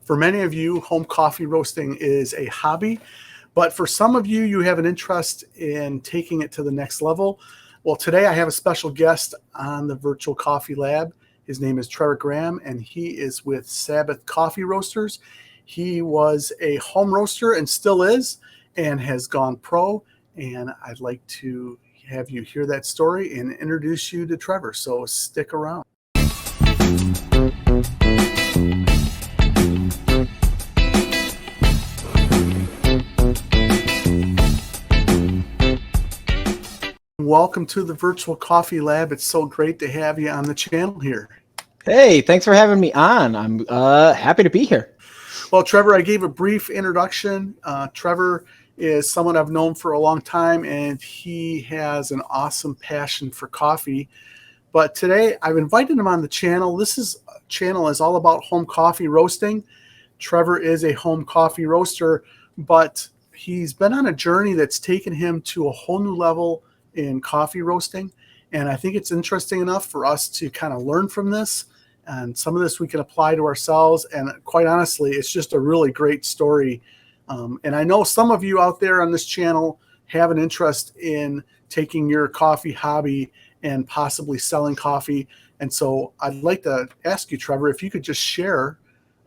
For many of you, home coffee roasting is a hobby, but for some of you, you have an interest in taking it to the next level. Well, today I have a special guest on the Virtual Coffee Lab. His name is Trevor Graham, and he is with Sabbath Coffee Roasters. He was a home roaster and still is, and has gone pro. And I'd like to have you hear that story and introduce you to Trevor. So stick around. Welcome to the Virtual Coffee Lab. It's so great to have you on the channel here. Hey, thanks for having me on. I'm happy to be here. Well, Trevor, I gave a brief introduction. Trevor is someone I've known for a long time, and he has an awesome passion for coffee. But today I've invited him on the channel. This channel is all about home coffee roasting. Trevor is a home coffee roaster, but he's been on a journey that's taken him to a whole new level in coffee roasting. And I think it's interesting enough for us to kind of learn from this. And some of this we can apply to ourselves. And quite honestly, it's just a really great story. And I know some of you out there on this channel have an interest in taking your coffee hobby and possibly selling coffee. And so I'd like to ask you, Trevor, if you could just share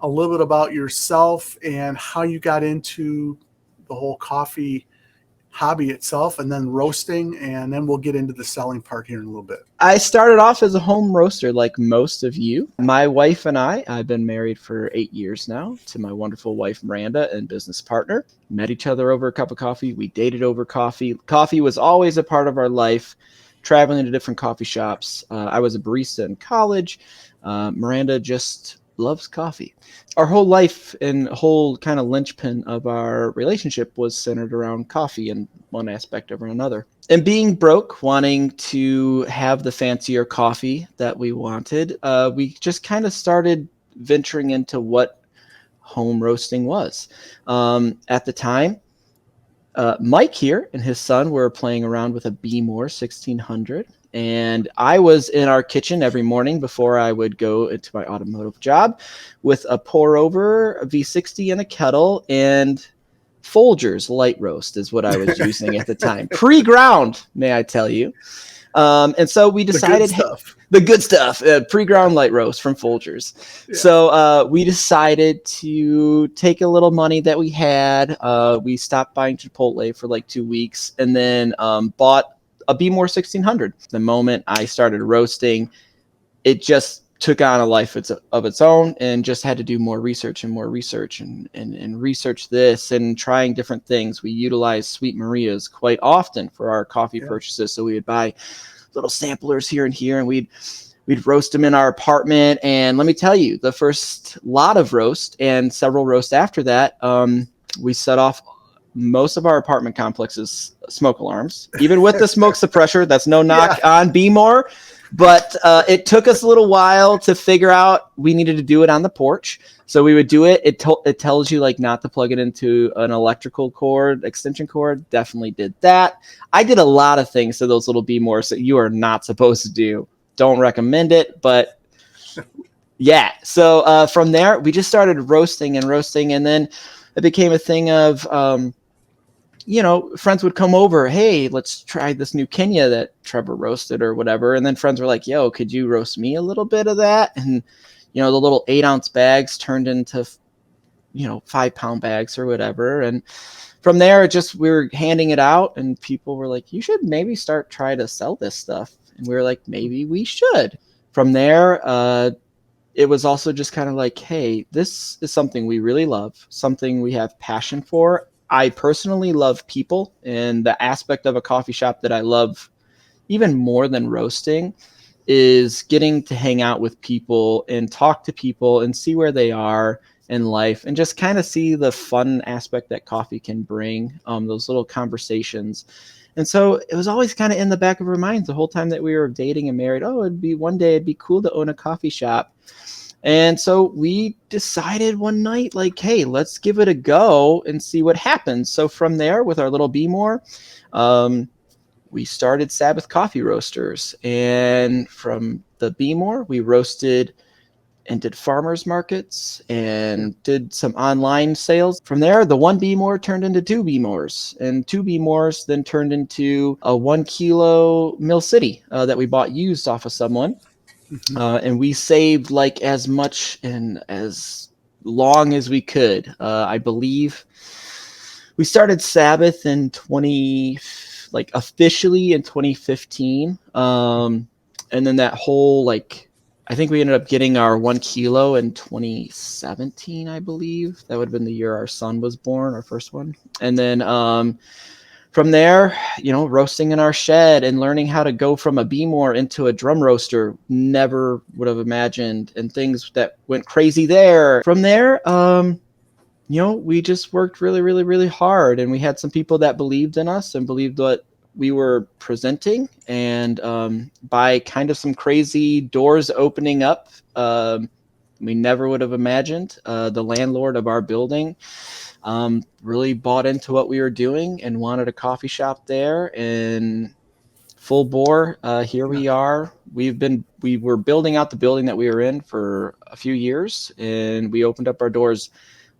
a little bit about yourself and how you got into the whole coffee hobby itself, and then roasting, and then we'll get into the selling part here in a little bit. I started off as a home roaster like most of you. My wife and I've been married for 8 years now to my wonderful wife, Miranda, and business partner. Met each other over a cup of coffee. We dated over coffee. Coffee was always a part of our life, traveling to different coffee shops. I was a barista in college. Miranda just loves coffee. Our whole life and whole kind of linchpin of our relationship was centered around coffee in one aspect over another. And being broke, wanting to have the fancier coffee that we wanted, we just kind of started venturing into what home roasting was. At the time, Mike here and his son were playing around with a Behmor 1600. And I was in our kitchen every morning before I would go into my automotive job with a pour over, a V60 and a kettle, and Folgers light roast is what I was using at the time. Pre-ground, may I tell you. And so we decided the good stuff, pre-ground light roast from Folgers. Yeah. So we decided to take a little money that we had. We stopped buying Chipotle for like 2 weeks, and then bought a Behmor 1600. The moment I started roasting, it just took on a life of its own, and just had to do more research and research this and trying different things. We utilized Sweet Marias quite often for our coffee purchases. So we would buy little samplers here and here, and we'd roast them in our apartment. And let me tell you, the first lot of roast and several roasts after that, we set off most of our apartment complexes smoke alarms, even with the smoke suppressor. That's no knock on Behmor, but it took us a little while to figure out we needed to do it on the porch. So we would do it. It tells you like not to plug it into an electrical cord, extension cord. Definitely did that. I did a lot of things to those little Behmors that you are not supposed to do. Don't recommend it, but yeah. So from there, we just started roasting, and then it became a thing of, friends would come over. Hey, let's try this new Kenya that Trevor roasted or whatever. And then friends were like, yo, could you roast me a little bit of that? And, the little 8-ounce bags turned into, 5-pound bags or whatever. And from there, we were handing it out, and people were like, you should maybe try to sell this stuff. And we were like, maybe we should. From there, it was also just kind of like, hey, this is something we really love, something we have passion for. I personally love people, and the aspect of a coffee shop that I love even more than roasting is getting to hang out with people and talk to people and see where they are in life, and just kind of see the fun aspect that coffee can bring, those little conversations. And so it was always kind of in the back of our minds the whole time that we were dating and married. Oh, one day it'd be cool to own a coffee shop. And so we decided one night, like, hey, let's give it a go and see what happens. So from there, with our little Behmor, we started Sabbath Coffee Roasters. And from the Behmor, we roasted and did farmers markets and did some online sales. From there, the one Behmor turned into two Behmors, and two Behmors then turned into a 1 kilo Mill City that we bought used off of someone. Mm-hmm. And we saved like as much and as long as we could. I believe we started Sabbath in officially in 2015. And then that whole I think we ended up getting our 1 kilo in 2017, I believe. That would have been the year our son was born, our first one. And then from there, roasting in our shed and learning how to go from a Behmor into a drum roaster, never would have imagined, and things that went crazy there. From there, we just worked really, really, really hard, and we had some people that believed in us and believed what we were presenting. And by kind of some crazy doors opening up, we never would have imagined. The landlord of our building really bought into what we were doing and wanted a coffee shop there, and full bore. Here we are. We were building out the building that we were in for a few years, and we opened up our doors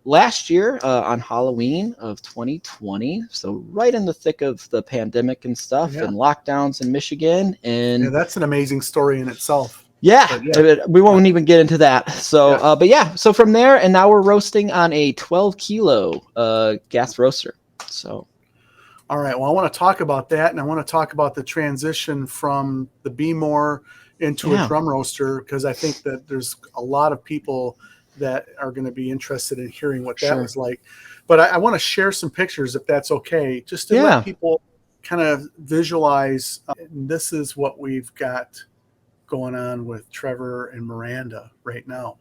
last year on Halloween of 2020. So right in the thick of the pandemic and stuff and lockdowns in Michigan. And that's an amazing story in itself. Yeah, we won't even get into that. So, so from there, and now we're roasting on a 12 kilo gas roaster. So, all right. Well, I want to talk about that, and I want to talk about the transition from the Behmor into a drum roaster, because I think that there's a lot of people that are going to be interested in hearing what that was like. But I want to share some pictures, if that's okay, just to let people kind of visualize. This is what we've got going on with Trevor and Miranda right now.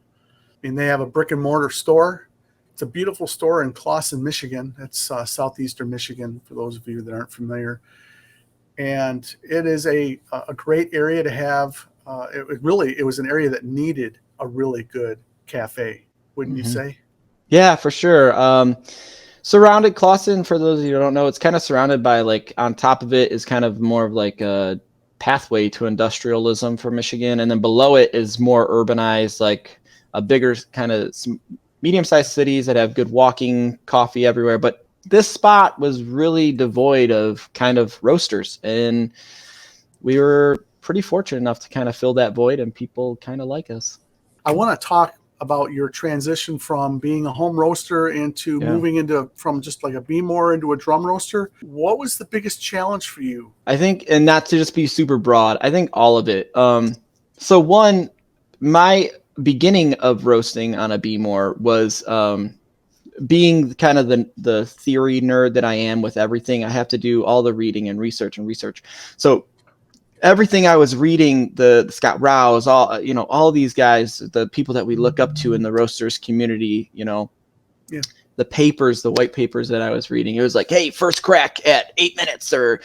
I mean, they have a brick and mortar store. It's a beautiful store in Clawson, Michigan. That's southeastern Michigan, for those of you that aren't familiar. And it is a great area to have. It was an area that needed a really good cafe, wouldn't you say? Yeah, for sure. Surrounded Clawson, for those of you who don't know, it's kind of surrounded by on top of it is kind of more of like a pathway to industrialism for Michigan, and then below it is more urbanized, like a bigger kind of medium-sized cities that have good walking, coffee everywhere. But this spot was really devoid of kind of roasters, and we were pretty fortunate enough to kind of fill that void, and people kind of like us. I want to talk about your transition from being a home roaster into moving from just like a Behmor into a drum roaster. What was the biggest challenge for you? I think, and not to just be super broad, I think all of it. So one, my beginning of roasting on a Behmor was being kind of the theory nerd that I am with everything. I have to do all the reading and research. So everything I was reading, the Scott Rouse, all these guys, the people that we look up to in the roasters community, the papers, the white papers that I was reading, it was like, hey, first crack at 8 minutes or,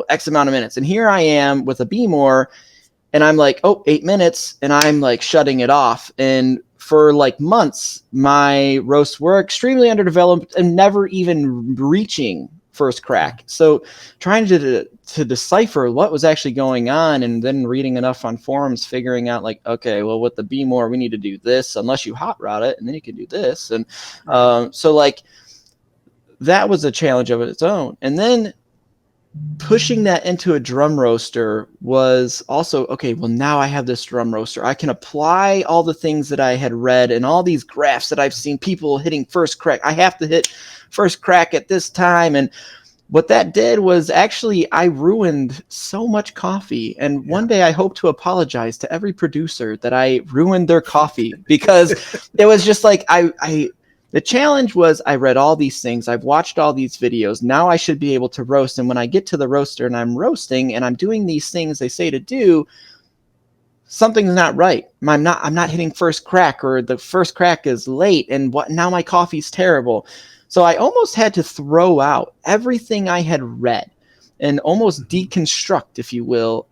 X amount of minutes. And here I am with a Behmor, and I'm like, 8 minutes. And I'm like shutting it off. And for like months, my roasts were extremely underdeveloped and never even reaching first crack. So trying to decipher what was actually going on, and then reading enough on forums, figuring out like, okay, well, with the Behmor, we need to do this unless you hot rod it, and then you can do this. And so like that was a challenge of its own. And then pushing that into a drum roaster was also, okay, well, now I have this drum roaster. I can apply all the things that I had read and all these graphs that I've seen people hitting first crack. I have to hit first crack at this time. And what that did was actually I ruined so much coffee. And one day I hope to apologize to every producer that I ruined their coffee, because it was just like the challenge was I read all these things. I've watched all these videos. Now I should be able to roast. And when I get to the roaster and I'm roasting and I'm doing these things they say to do, something's not right. I'm not hitting first crack, or the first crack is late, and now my coffee's terrible. So I almost had to throw out everything I had read and almost deconstruct, if you will,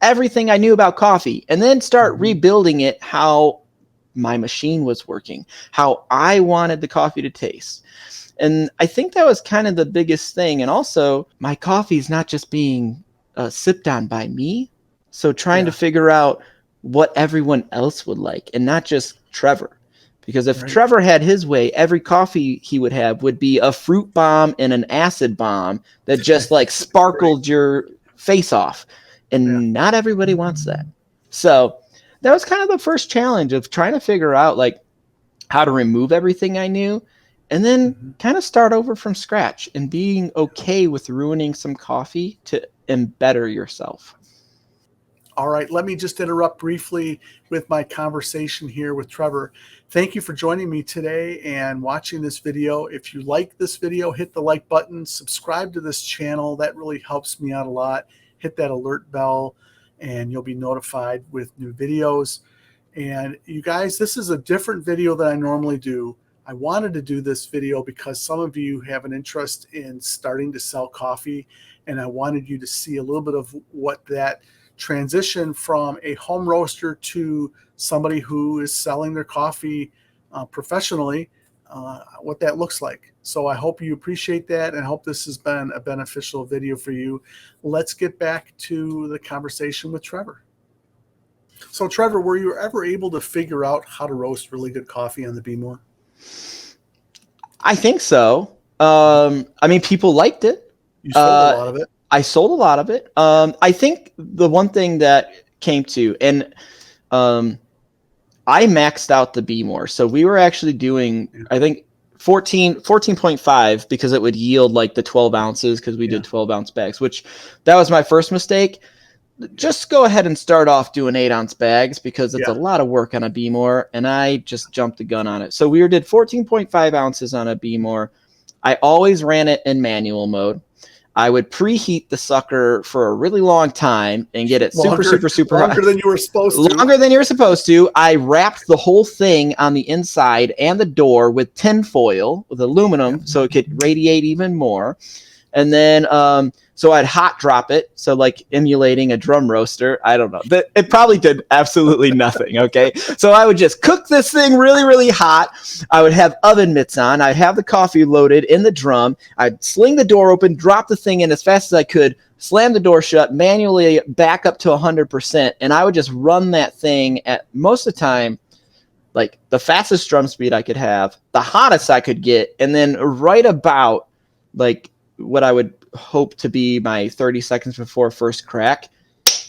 everything I knew about coffee, and then start rebuilding it how my machine was working, how I wanted the coffee to taste. And I think that was kind of the biggest thing. And also, my coffee is not just being sipped on by me. So trying to figure out what everyone else would like, and not just Trevor. Because if Right. Trevor had his way, every coffee he would have would be a fruit bomb and an acid bomb that just like sparkled your face off. And not everybody wants that. So that was kind of the first challenge of trying to figure out like how to remove everything I knew and then kind of start over from scratch and being okay with ruining some coffee to better yourself. All right, let me just interrupt briefly with my conversation here with Trevor. Thank you for joining me today and watching this video. If you like this video, hit the like button, subscribe to this channel. That really helps me out a lot. Hit that alert bell and you'll be notified with new videos. And you guys, this is a different video than I normally do. I wanted to do this video because some of you have an interest in starting to sell coffee, and I wanted you to see a little bit of what that transition from a home roaster to somebody who is selling their coffee professionally, what that looks like. So I hope you appreciate that and I hope this has been a beneficial video for you. Let's get back to the conversation with Trevor. So Trevor, were you ever able to figure out how to roast really good coffee on the Behmor? I think so. I mean, people liked it. You sold a lot of it. I sold a lot of it. I think the one thing that came to, and I maxed out the Behmor. So we were actually doing, I think, 14.5 because it would yield like the 12 ounces because we did 12-ounce bags, which that was my first mistake. Just go ahead and start off doing 8-ounce bags because it's a lot of work on a Behmor, and I just jumped the gun on it. So we did 14.5 ounces on a Behmor. I always ran it in manual mode. I would preheat the sucker for a really long time and get it super hot. Longer than you were supposed to. Longer than you were supposed to. I wrapped the whole thing on the inside and the door with tin foil, with aluminum, so it could radiate even more. And then, so I'd hot drop it. So like emulating a drum roaster. I don't know. It probably did absolutely nothing. Okay. So I would just cook this thing really, really hot. I would have oven mitts on. I'd have the coffee loaded in the drum. I'd sling the door open, drop the thing in as fast as I could, slam the door shut, manually back up to 100%. And I would just run that thing at most of the time, like the fastest drum speed I could have, the hottest I could get. And then right about like what I would hope to be my 30 seconds before first crack,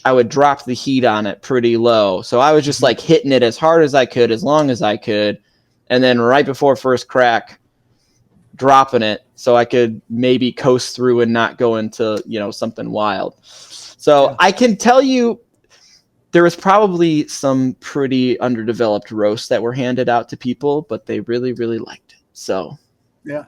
I would drop the heat on it pretty low. So I was just like hitting it as hard as I could, as long as I could. And then right before first crack, dropping it so I could maybe coast through and not go into, something wild. So I can tell you there was probably some pretty underdeveloped roasts that were handed out to people, but they really, really liked it. So yeah.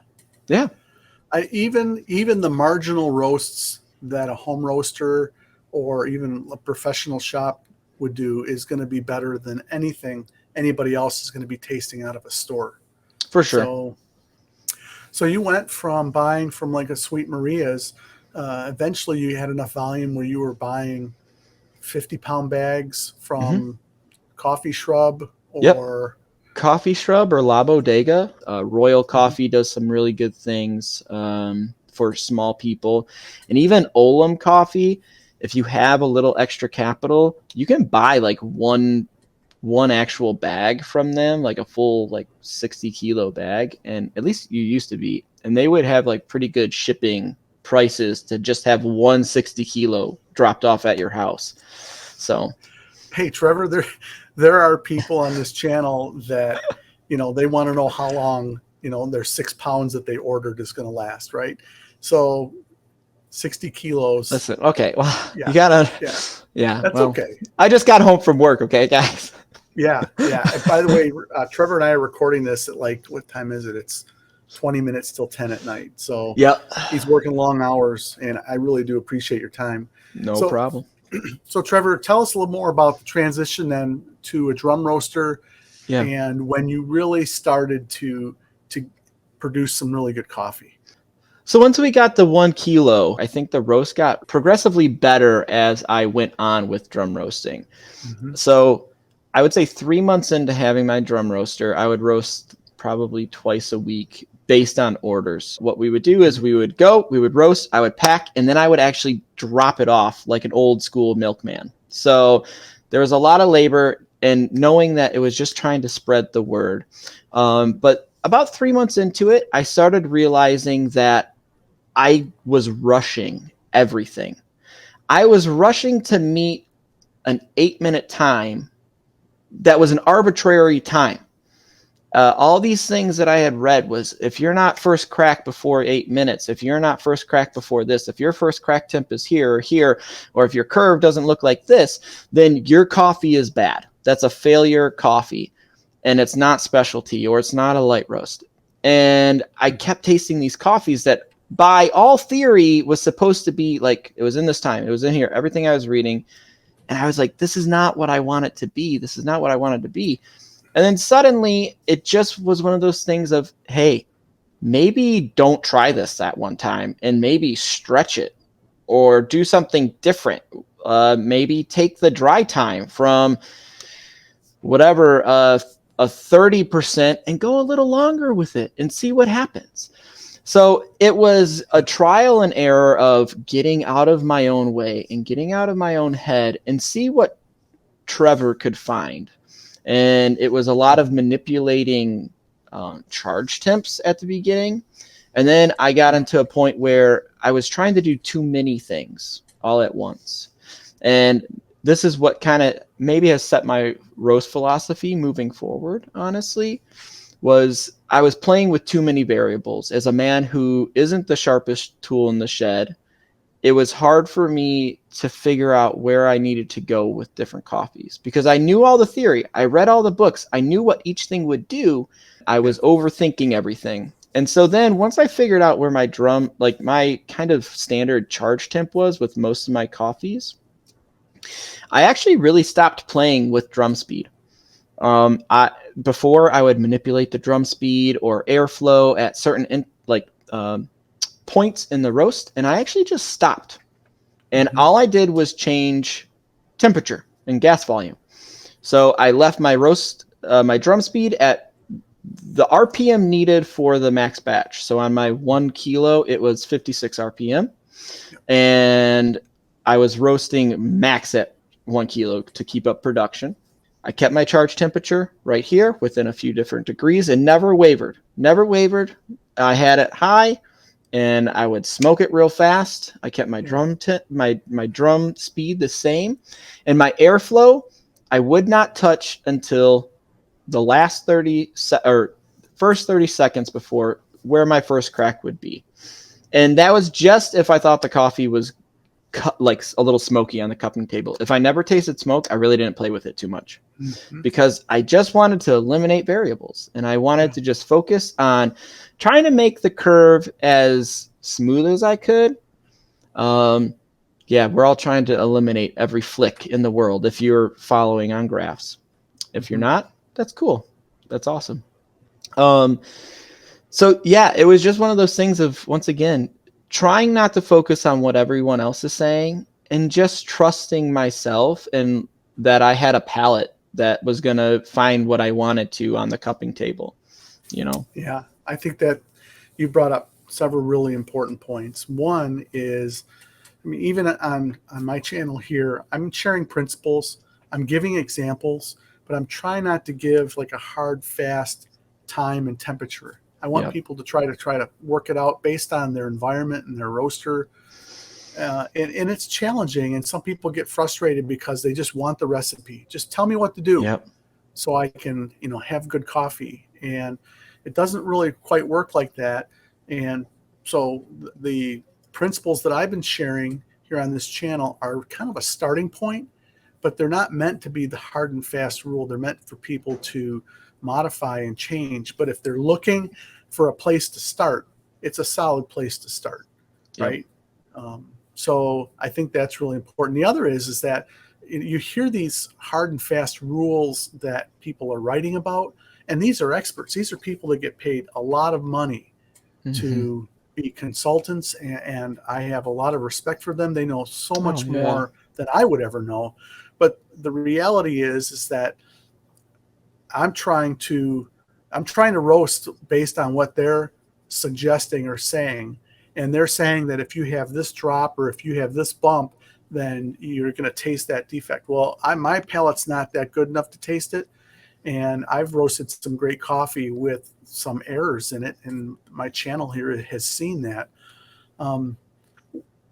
Even the marginal roasts that a home roaster or even a professional shop would do is going to be better than anything anybody else is going to be tasting out of a store. For sure. So you went from buying from like a Sweet Maria's. Eventually you had enough volume where you were buying 50-pound bags from Coffee Shrub or... Coffee Shrub or La Bodega. Royal Coffee does some really good things for small people. And even Olam Coffee, if you have a little extra capital, you can buy like one actual bag from them, like a full like 60-kilo bag. And at least you used to be. And they would have like pretty good shipping prices to just have 1 60-kilo dropped off at your house. So, hey, Trevor, there are people on this channel that, they want to know how long, their 6 pounds that they ordered is going to last, right? So 60 kilos. Listen, okay. Well, you gotta, that's okay. I just got home from work. Okay, guys. Yeah. And by the way, Trevor and I are recording this at like, what time is it? It's 20 minutes till 10 at night. So he's working long hours and I really do appreciate your time. No problem. So Trevor, tell us a little more about the transition then to a drum roaster and when you really started to produce some really good coffee. So once we got the 1 kilo, I think the roast got progressively better as I went on with drum roasting. So I would say 3 months into having my drum roaster, I would roast probably twice a week based on orders. What we would do is we would roast, I would pack, and then I would actually drop it off like an old school milkman. So there was a lot of labor and knowing that it was just trying to spread the word. But about 3 months into it, I started realizing that I was rushing everything. I was rushing to meet an 8-minute time that was an arbitrary time. All these things that I had read was, if you're not first crack before 8 minutes, if you're not first crack before this, if your first crack temp is here or here, or if your curve doesn't look like this, then your coffee is bad. That's a failure coffee, and it's not specialty, or it's not a light roast. And I kept tasting these coffees that by all theory was supposed to be like, it was in this time, it was in here, everything I was reading. And I was like, this is not what I want it to be. This is not what I wanted to be. And then suddenly it just was one of those things of, hey, maybe don't try this that one time, and maybe stretch it or do something different. Maybe take the dry time from whatever, a 30% and go a little longer with it and see what happens. So it was a trial and error of getting out of my own way and getting out of my own head and see what Trevor could find. And it was a lot of manipulating charge temps at the beginning. And then I got into a point where I was trying to do too many things all at once. And this is what kind of maybe has set my roast philosophy moving forward, honestly, was I was playing with too many variables. As a man who isn't the sharpest tool in the shed, it was hard for me to figure out where I needed to go with different coffees, because I knew all the theory. I read all the books. I knew what each thing would do. I was overthinking everything. And so then once I figured out where my drum, like my kind of standard charge temp was with most of my coffees, I actually really stopped playing with drum speed. Before I would manipulate the drum speed or airflow at certain points in the roast, and I actually just stopped. And all I did was change temperature and gas volume. So I left my my drum speed at the RPM needed for the max batch. So on my 1 kilo, it was 56 RPM, and I was roasting max at 1 kilo to keep up production. I kept my charge temperature right here within a few different degrees and never wavered. I had it high and I would smoke it real fast. I kept my drum my drum speed the same, and my airflow I would not touch until the last first 30 seconds before where my first crack would be. And that was just if I thought the coffee was like a little smoky on the cupping table. If I never tasted smoke, I really didn't play with it too much, because I just wanted to eliminate variables, and I wanted to just focus on trying to make the curve as smooth as I could. We're all trying to eliminate every flick in the world if you're following on graphs. If you're not, that's cool. That's awesome. So yeah, it was just one of those things of, once again, trying not to focus on what everyone else is saying and just trusting myself and that I had a palate that was going to find what I wanted to on the cupping table, you know? Yeah, I think that you brought up several really important points. One is, I mean, even on my channel here, I'm sharing principles, I'm giving examples, but I'm trying not to give like a hard, fast time and temperature. I want people to try to work it out based on their environment and their roaster. And it's challenging. And some people get frustrated because they just want the recipe. Just tell me what to do so I can, have good coffee. And it doesn't really quite work like that. And so the principles that I've been sharing here on this channel are kind of a starting point, but they're not meant to be the hard and fast rule. They're meant for people to modify and change. But if they're looking for a place to start, it's a solid place to start, right? So I think that's really important. The other is that you hear these hard and fast rules that people are writing about, and these are experts. These are people that get paid a lot of money to be consultants, and I have a lot of respect for them. They know so much more than I would ever know. But the reality is that I'm trying to roast based on what they're suggesting or saying. And they're saying that if you have this drop or if you have this bump, then you're going to taste that defect. Well, my palate's not that good enough to taste it, and I've roasted some great coffee with some errors in it, and my channel here has seen that.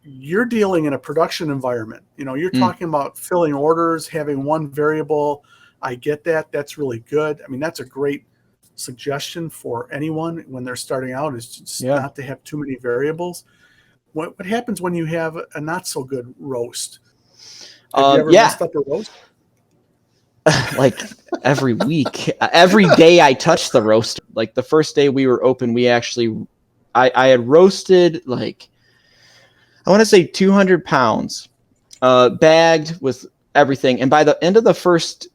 You're dealing in a production environment. You're talking about filling orders, having one variable. I get that. That's really good. I mean, that's a great suggestion for anyone when they're starting out, is just not to have too many variables. What happens when you have a not so good roast? Have you ever messed up a roast? Like every week, every day I touch the roaster. Like the first day we were open, I had roasted like, I want to say 200 pounds, bagged with everything. And by the end of the first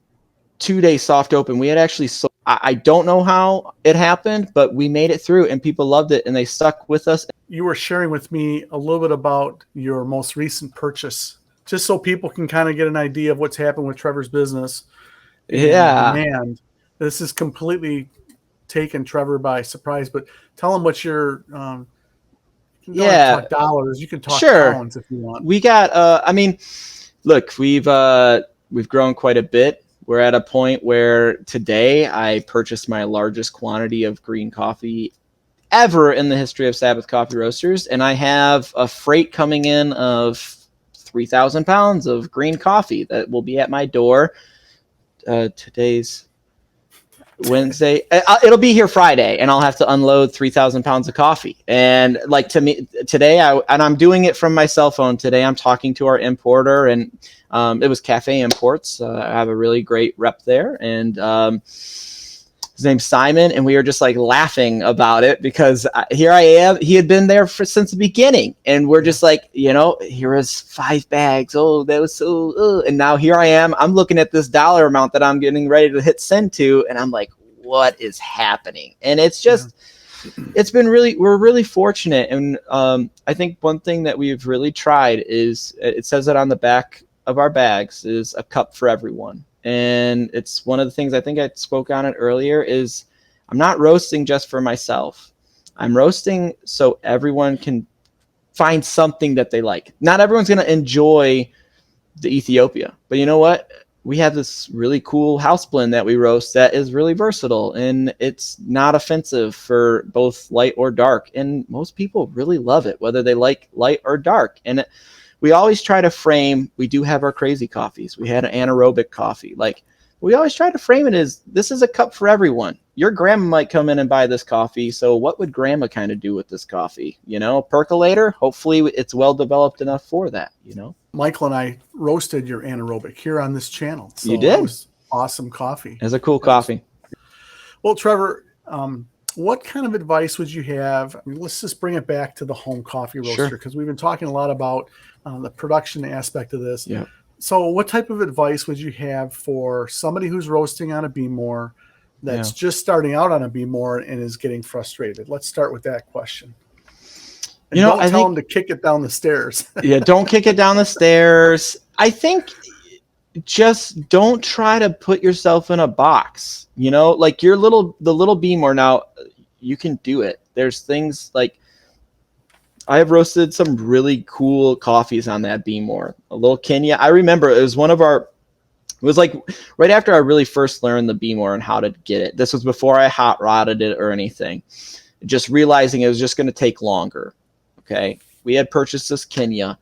2-day soft open, we had actually sold. I don't know how it happened, but we made it through and people loved it and they stuck with us. You were sharing with me a little bit about your most recent purchase, just so people can kind of get an idea of what's happened with Trevor's business. Demand. This has completely taken Trevor by surprise, but tell him what your you can talk dollars. You can talk pounds if you want. We got look, we've grown quite a bit. We're at a point where today I purchased my largest quantity of green coffee ever in the history of Sabbath Coffee Roasters, and I have a freight coming in of 3,000 pounds of green coffee that will be at my door. Today's Wednesday. It'll be here Friday, and I'll have to unload 3,000 pounds of coffee. And like to me today, I'm doing it from my cell phone. Today, I'm talking to our importer, and it was Cafe Imports. I have a really great rep there, and his name's Simon, and we were just like laughing about it because here I am. He had been there since the beginning, and we're just like, here is 5 bags. Oh, that was so. And now here I am. I'm looking at this dollar amount that I'm getting ready to hit send to, and I'm like, what is happening? And it's just, it's been we're really fortunate. And I think one thing that we've really tried is, it says it on the back of our bags, is a cup for everyone. And it's one of the things, I think I spoke on it earlier, is I'm not roasting just for myself. I'm roasting so everyone can find something that they like. Not everyone's going to enjoy the Ethiopia, but you know what? We have this really cool house blend that we roast that is really versatile, and it's not offensive for both light or dark. And most people really love it, whether they like light or dark. And we always try to frame, we do have our crazy coffees. We had an anaerobic coffee. Like, we always try to frame it as, this is a cup for everyone. Your grandma might come in and buy this coffee. So what would grandma kind of do with this coffee? Percolator, hopefully it's well developed enough for that, Michael and I roasted your anaerobic here on this channel. So you did? It was awesome coffee. It's a cool coffee. Well, Trevor, what kind of advice would you have? I mean, let's just bring it back to the home coffee roaster, because we've been talking a lot about the production aspect of this. Yeah. So what type of advice would you have for somebody who's roasting on a Behmor that's just starting out on a Behmor and is getting frustrated? Let's start with that question. And don't tell them to kick it down the stairs. Don't kick it down the stairs. I think just don't try to put yourself in a box. Like the little Behmor now, you can do it. There's things like, I have roasted some really cool coffees on that Behmor. A little Kenya. I remember it was it was like right after I really first learned the Behmor and how to get it. This was before I hot rodded it or anything. Just realizing it was just going to take longer. Okay. We had purchased this Kenya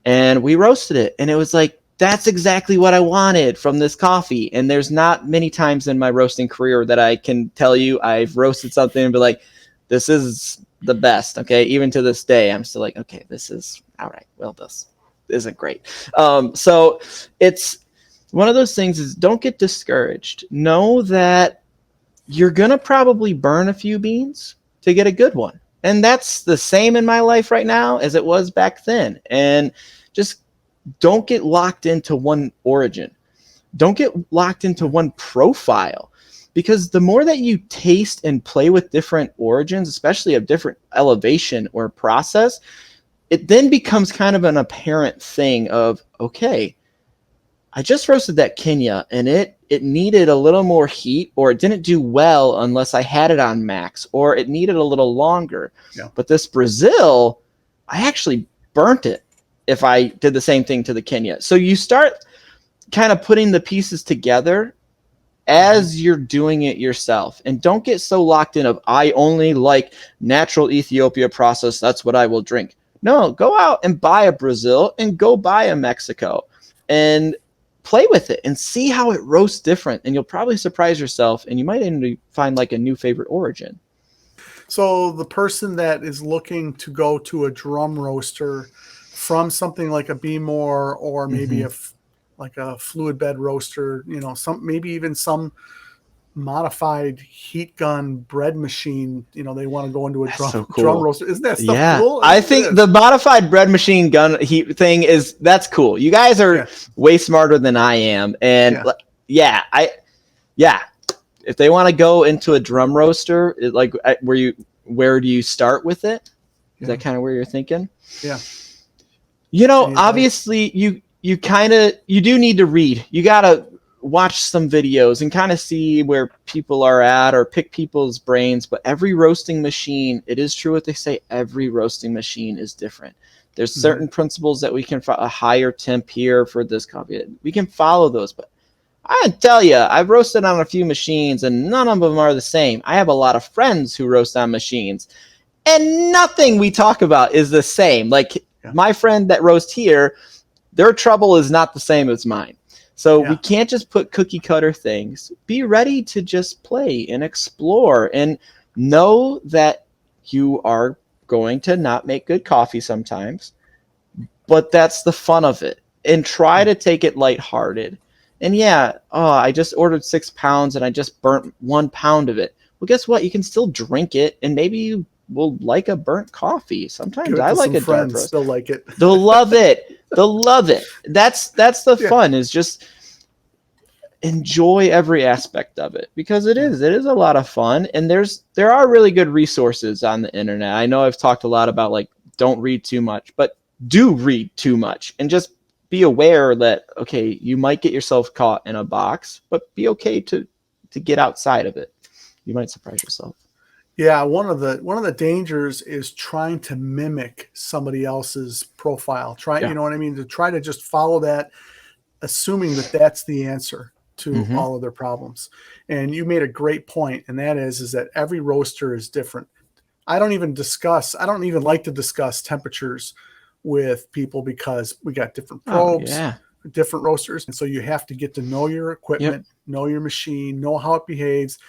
and we roasted it, and it was like, that's exactly what I wanted from this coffee. And there's not many times in my roasting career that I can tell you I've roasted something and be like, this is the best. Okay. Even to this day, I'm still like, okay, this is all right. Well, this isn't great. So it's one of those things, is don't get discouraged. Know that you're going to probably burn a few beans to get a good one. And that's the same in my life right now as it was back then. And just don't get locked into one origin. Don't get locked into one profile, because the more that you taste and play with different origins, especially of different elevation or process, it then becomes kind of an apparent thing of, okay, I just roasted that Kenya and it needed a little more heat, or it didn't do well unless I had it on max, or it needed a little longer. Yeah. But this Brazil, I actually burnt it. if I did the same thing to the Kenya. So you start kind of putting the pieces together as you're doing it yourself, and don't get so locked in of I only like natural Ethiopia process, that's what I will drink. No, go out and buy a Brazil and go buy a Mexico and play with it and see how it roasts different, and you'll probably surprise yourself, and you might end up find like a new favorite origin. So the person that is looking to go to a drum roaster from something like a Behmor or maybe like a fluid bed roaster, maybe even some modified heat gun bread machine, they want to go into a drum roaster. Isn't that stuff cool? I think the modified bread machine gun heat thing that's cool. You guys are way smarter than I am. And if they want to go into a drum roaster, where do you start with it? Is that kind of where you're thinking? Yeah. Obviously you do need to read. You got to watch some videos and kind of see where people are at or pick people's brains. But every roasting machine, it is true what they say, every roasting machine is different. There's certain principles that we can follow, a higher temp here for this coffee. We can follow those, but I tell you, I've roasted on a few machines and none of them are the same. I have a lot of friends who roast on machines and nothing we talk about is the same. Like my friend that roasts here, their trouble is not the same as mine. So we can't just put cookie cutter things. Be ready to just play and explore and know that you are going to not make good coffee sometimes, but that's the fun of it. And try to take it lighthearted. And I just ordered 6 pounds and I just burnt 1 pound of it. Well, guess what? You can still drink it and maybe you will like a burnt coffee. Sometimes I like a dark roast. They'll like it. They'll love it. They'll love it. That's the fun, is just enjoy every aspect of it, because it is a lot of fun. And there are really good resources on the internet. I know I've talked a lot about like don't read too much, but do read too much and just be aware that, okay, you might get yourself caught in a box, but be okay to get outside of it. You might surprise yourself. Yeah, one of the dangers is trying to mimic somebody else's profile. You know what I mean? To try to just follow that, assuming that that's the answer to all of their problems. And you made a great point, and that is that every roaster is different. I don't even like to discuss temperatures with people because we got different probes, different roasters. And so you have to get to know your equipment, know your machine, know how it behaves,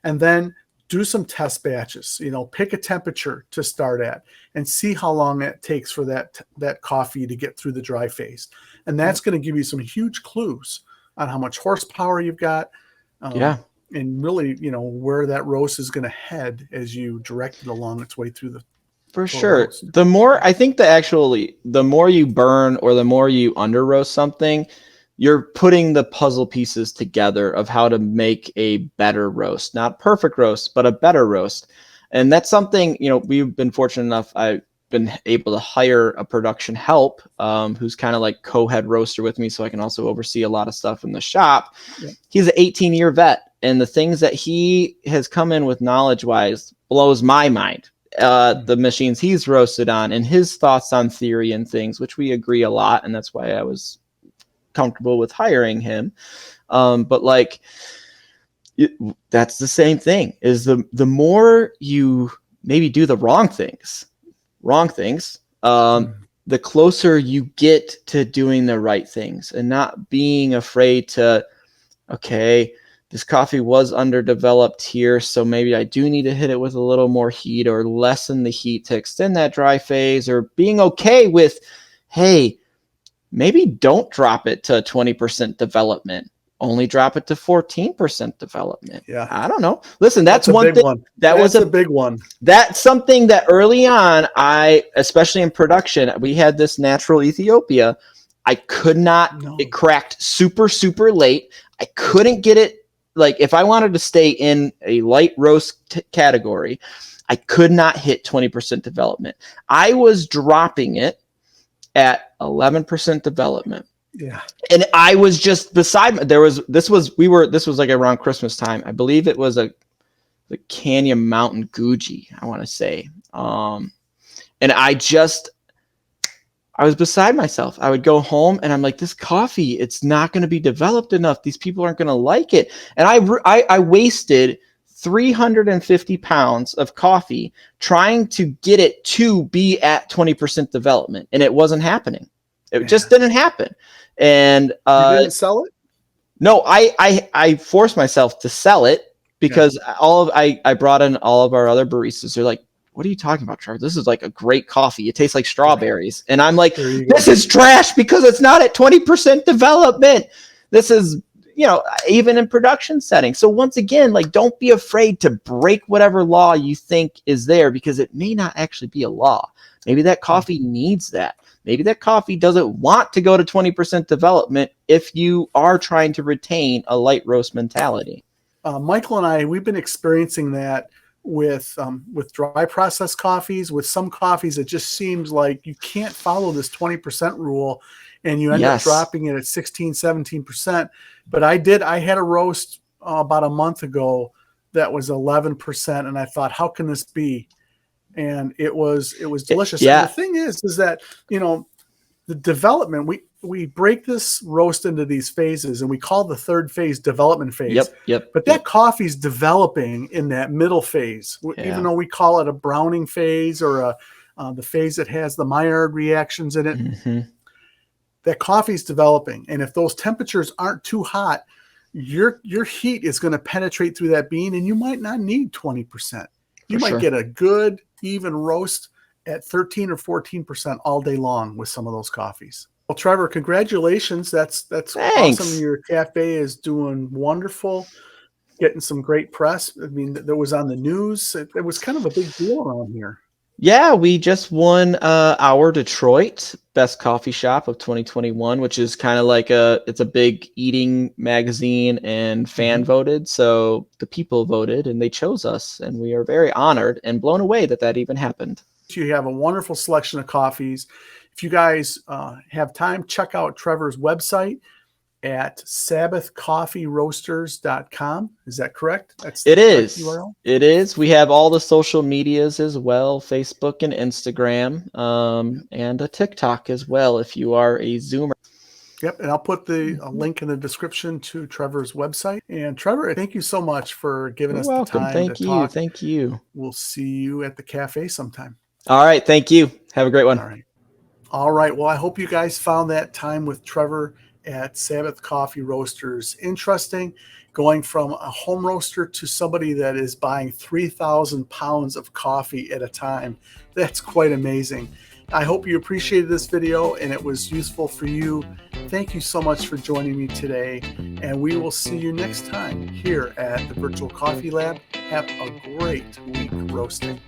and then do some test batches, pick a temperature to start at and see how long it takes for that coffee to get through the dry phase. And that's going to give you some huge clues on how much horsepower you've got. And really, where that roast is going to head as you direct it along its way through the For sure. Roast. The more you burn or the more you under roast something, you're putting the puzzle pieces together of how to make a better roast, not perfect roast, but a better roast. And that's something, we've been fortunate enough. I've been able to hire a production help who's kind of like co-head roaster with me, so I can also oversee a lot of stuff in the shop. Yeah. He's an 18-year vet, and the things that he has come in with knowledge-wise blows my mind. The machines he's roasted on and his thoughts on theory and things, which we agree a lot, and that's why I was comfortable with hiring him. But like that's the same thing, is the more you maybe do the wrong things, the closer you get to doing the right things and not being afraid to, okay, this coffee was underdeveloped here, so maybe I do need to hit it with a little more heat or lessen the heat to extend that dry phase, or being okay with, hey, maybe don't drop it to 20% development. Only drop it to 14% development. Yeah. I don't know. Listen, that's one thing. That was a big one. That's something that early on, especially in production, we had this natural Ethiopia. I could not, it cracked super, super late. I couldn't get it. Like if I wanted to stay in a light roast category, I could not hit 20% development. I was dropping it at 11% development. Yeah. And I was just beside this was like around Christmas time. I believe it was the Canyon Mountain Gucci, I want to say. And I I was beside myself. I would go home and I'm like, this coffee, it's not going to be developed enough. These people aren't going to like it. And I wasted 350 pounds of coffee trying to get it to be at 20% development. And it wasn't happening. It just didn't happen. And you didn't sell it? no, I forced myself to sell it because I brought in all of our other baristas. They're like, what are you talking about, Trevor? This is like a great coffee. It tastes like strawberries. And I'm like, this is trash because it's not at 20% development. This is, even in production settings. So once again, like, don't be afraid to break whatever law you think is there, because it may not actually be a law. Maybe that coffee needs that. Maybe that coffee doesn't want to go to 20% development if you are trying to retain a light roast mentality. Michael and I, we've been experiencing that with dry processed coffees. With some coffees, it just seems like you can't follow this 20% rule, and you end up dropping it at 16, 17%. But I had a roast about a month ago that was 11%, and I thought, how can this be? And it was delicious. And the thing is that, the development, we break this roast into these phases, and we call the third phase development phase. But that coffee's developing in that middle phase, even though we call it a browning phase or the phase that has the Maillard reactions in it. Mm-hmm. That coffee's developing, and if those temperatures aren't too hot, your heat is going to penetrate through that bean, and you might not need 20%. You might get a good even roast at 13 or 14% all day long with some of those coffees. Well, Trevor, congratulations. That's awesome. Your cafe is doing wonderful, getting some great press. I mean, that was on the news. It was kind of a big deal around here. Yeah, we just won our Detroit Best Coffee Shop of 2021, which is kind of like it's a big eating magazine and fan voted. So the people voted and they chose us, and we are very honored and blown away that even happened. You have a wonderful selection of coffees. If you guys have time, check out Trevor's website at sabbathcoffeeroasters.com. Is that correct? It is. URL? It is. We have all the social medias as well, Facebook and Instagram, and a TikTok as well if you are a Zoomer. Yep, and I'll put the link in the description to Trevor's website. And Trevor, thank you so much for giving us the time to talk. Thank you. We'll see you at the cafe sometime. All right, thank you. Have a great one. All right. Well, I hope you guys found that time with Trevor at Sabbath Coffee Roasters interesting, going from a home roaster to somebody that is buying 3,000 pounds of coffee at a time. That's quite amazing. I hope you appreciated this video and it was useful for you. Thank you so much for joining me today, and we will see you next time here at the Virtual Coffee Lab. Have a great week roasting.